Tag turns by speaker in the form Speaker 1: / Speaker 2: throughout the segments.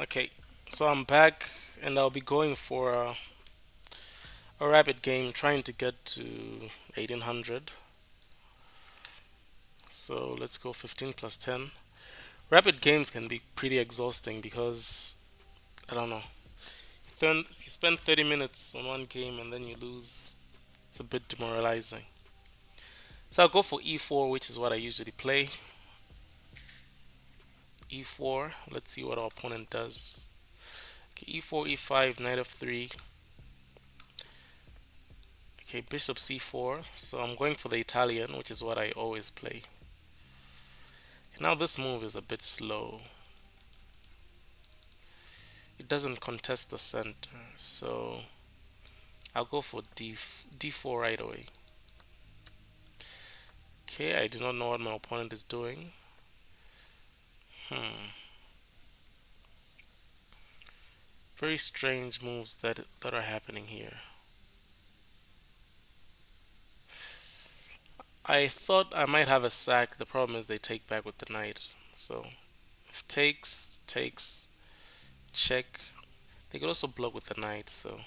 Speaker 1: Okay, so I'm back and I'll be going for a rapid game trying to get to 1800. So let's go 15 plus 10. Rapid games can be pretty exhausting because, I don't know, you spend 30 minutes on one game and then you lose. It's a bit demoralizing. So I'll go for e4, which is what I usually play. E4, let's see what our opponent does. Okay, e4, e5, knight f3. Okay, bishop c4. So I'm going for the Italian, which is what I always play. Now this move is a bit slow. It doesn't contest the center, so I'll go for d4 right away. Okay, I do not know what my opponent is doing. Hmm. Very strange moves that are happening here. I thought I might have a sack. The problem is they take back with the knight. So if takes, check. They could also block with the knight, so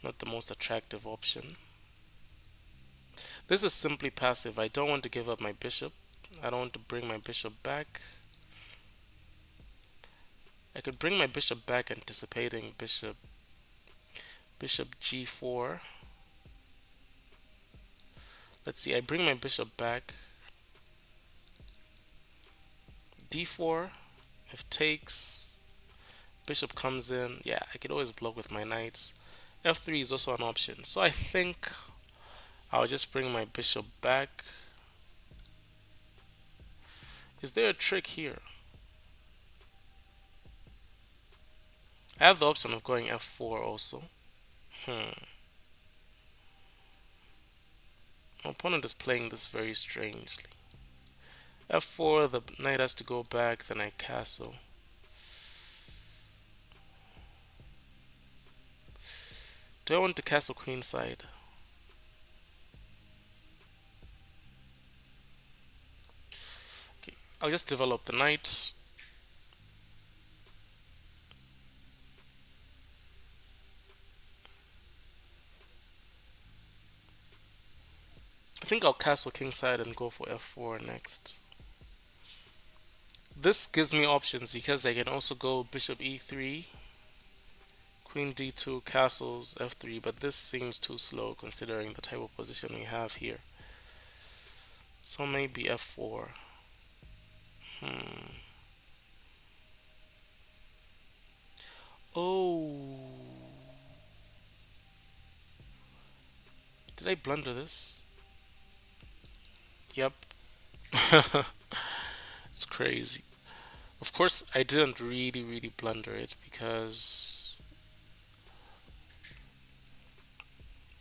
Speaker 1: not the most attractive option. This is simply passive. I don't want to give up my bishop. I don't want to bring my bishop back. I could bring my bishop back anticipating bishop g4. Let's see, I bring my bishop back. d4. If takes, bishop comes in. Yeah, I could always block with my knights. f3 is also an option. So I think I'll just bring my bishop back. Is there a trick here? I have the option of going f4 also. Hmm. My opponent is playing this very strangely. f4, the knight has to go back, then I castle. Do I want to castle queenside? Okay, I'll just develop the knight. I think I'll castle kingside and go for f4 next. This gives me options because I can also go bishop e3, queen d2, castles f3, but this seems too slow considering the type of position we have here. So maybe f4. Hmm. Oh. Did I blunder this? Yep. It's crazy. Of course, I didn't really blunder it because,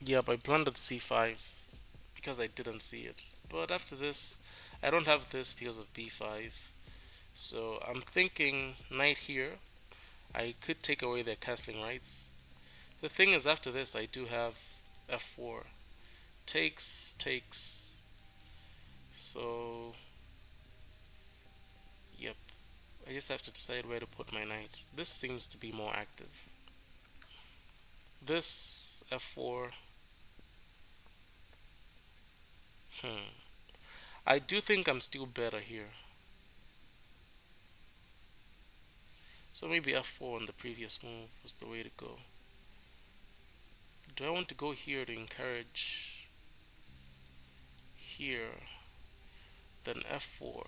Speaker 1: yep, I blundered c5 because I didn't see it. But after this, I don't have this because of b5. So I'm thinking knight here. I could take away their castling rights. The thing is, after this, I do have f4. Takes. So, yep. I just have to decide where to put my knight. This seems to be more active. This f4. Hmm. I do think I'm still better here. So maybe f4 on the previous move was the way to go. Do I want to go here to encourage here, then f4?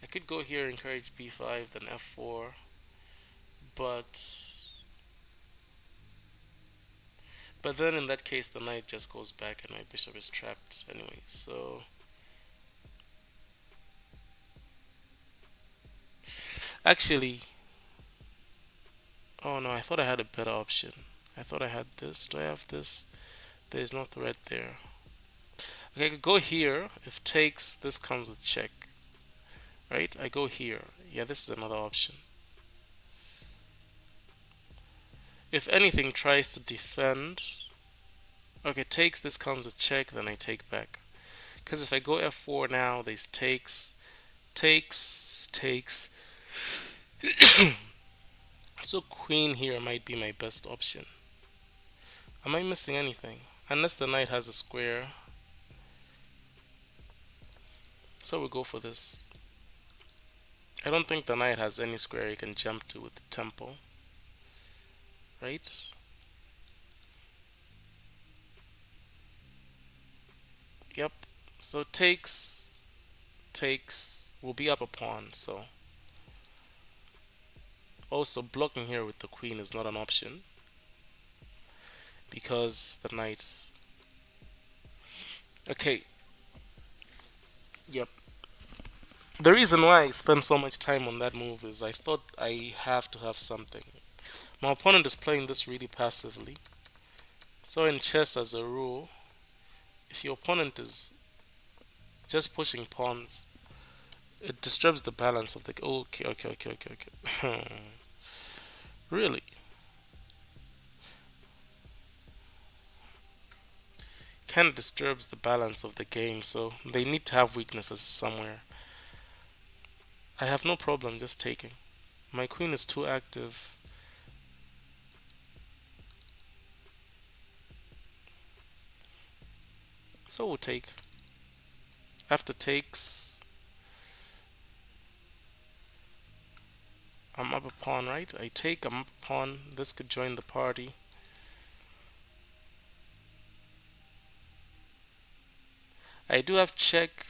Speaker 1: I could go here, encourage b5, then f4, but then in that case the knight just goes back and my bishop is trapped anyway. So actually, oh no, I thought I had a better option. I thought I had this. Do I have this? There is no threat there. Okay, I could go here. If takes, this comes with check. Right? I go here. Yeah, this is another option. If anything tries to defend, okay, takes, this comes with check, then I take back. Because if I go f4 now, this takes, So queen here might be my best option. Am I missing anything? Unless the knight has a square. So we go for this. I don't think the knight has any square he can jump to with the tempo, right? Yep. So takes will be up a pawn. So also blocking here with the queen is not an option because the knight's okay. Yep. The reason why I spent so much time on that move is I thought I have to have something. My opponent is playing this really passively. So in chess, as a rule, if your opponent is just pushing pawns, it disturbs the balance of the. Okay, okay, okay, okay, okay. Really, kind of disturbs the balance of the game. So they need to have weaknesses somewhere. I have no problem just taking. My queen is too active. So we'll take. After takes, I'm up a pawn, right? I take, I'm up a pawn. This could join the party. I do have check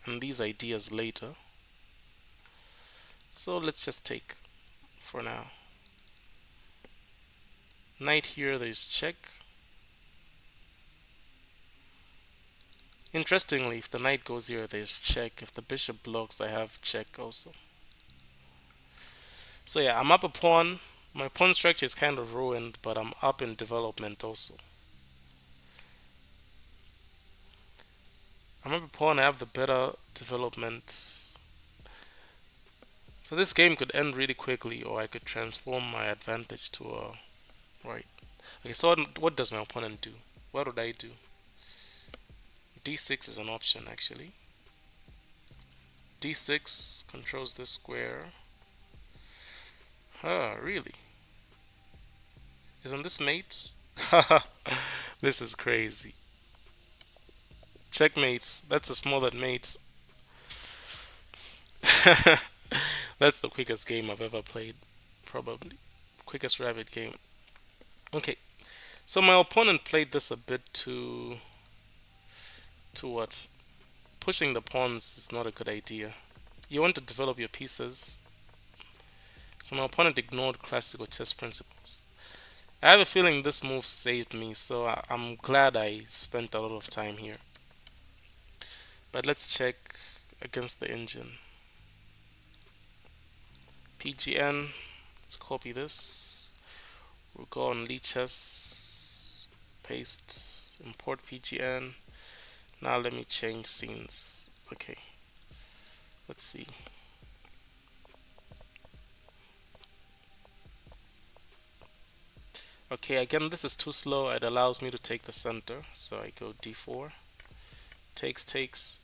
Speaker 1: and these ideas later. So let's just take for now. Knight here, there's check. Interestingly, if the knight goes here, there's check. If the bishop blocks, I have check also. So yeah, I'm up a pawn. My pawn structure is kind of ruined, but I'm up in development also. I'm up a pawn, I have the better development. So this game could end really quickly, or I could transform my advantage to a right. Okay, so what does my opponent do? What would I do? D6 is an option actually. D6 controls this square. Huh, really? Isn't this mate? This is crazy. Checkmates. That's a smaller mate. That's the quickest game I've ever played. Probably. Quickest rabbit game. Okay. So my opponent played this a bit too what? Pushing the pawns is not a good idea. You want to develop your pieces. So my opponent ignored classical chess principles. I have a feeling this move saved me, so I'm glad I spent a lot of time here. But let's check against the engine. PGN. Let's copy this. We'll go on lichess. Paste. Import PGN. Now let me change scenes. Okay. Let's see. Okay, again, this is too slow. It allows me to take the center. So I go d4. Takes, takes.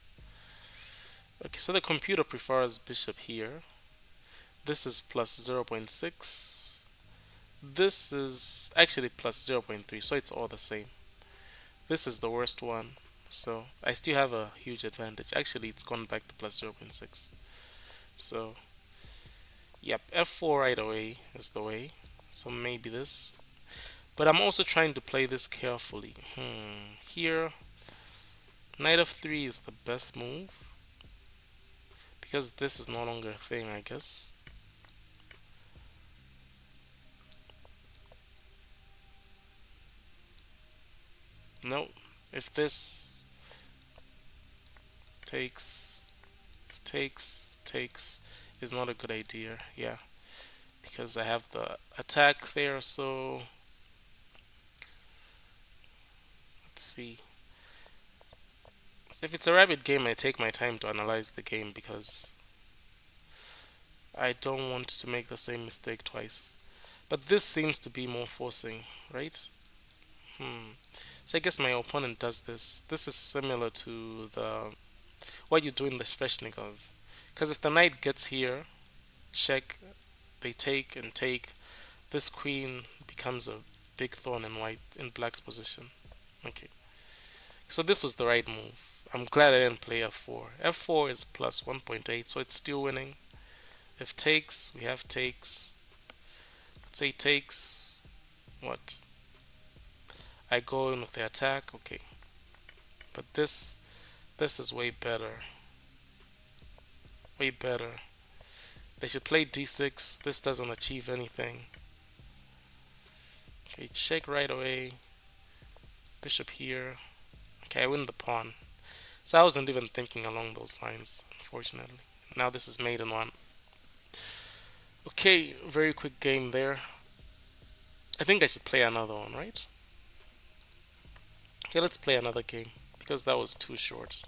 Speaker 1: Okay, so the computer prefers bishop here. This is plus 0.6. This is actually plus 0.3, so it's all the same. This is the worst one. So I still have a huge advantage. Actually, it's gone back to plus 0.6. So, yep, f4 right away is the way. So maybe this. But I'm also trying to play this carefully. Here, knight f3 is the best move. Because this is no longer a thing, I guess. No, if this takes, takes is not a good idea. Yeah, because I have the attack there. So let's see. So if it's a rabbit game, I take my time to analyze the game because I don't want to make the same mistake twice. But this seems to be more forcing, right? So I guess my opponent does this. This is similar to the what you do in the Sveshnikov. Because if the knight gets here, check, they take and take. This queen becomes a big thorn in black's position. Okay, so this was the right move. I'm glad I didn't play f4. f4 is plus 1.8, so it's still winning. If takes, we have takes. Let's say takes. What? I go in with the attack. Okay, but this is way better. Way better. They should play d6. This doesn't achieve anything. Okay, check right away. Bishop here. Okay, I win the pawn. So I wasn't even thinking along those lines, unfortunately. Now this is mate in one. Okay, very quick game there. I think I should play another one, right? Okay, let's play another game because that was too short.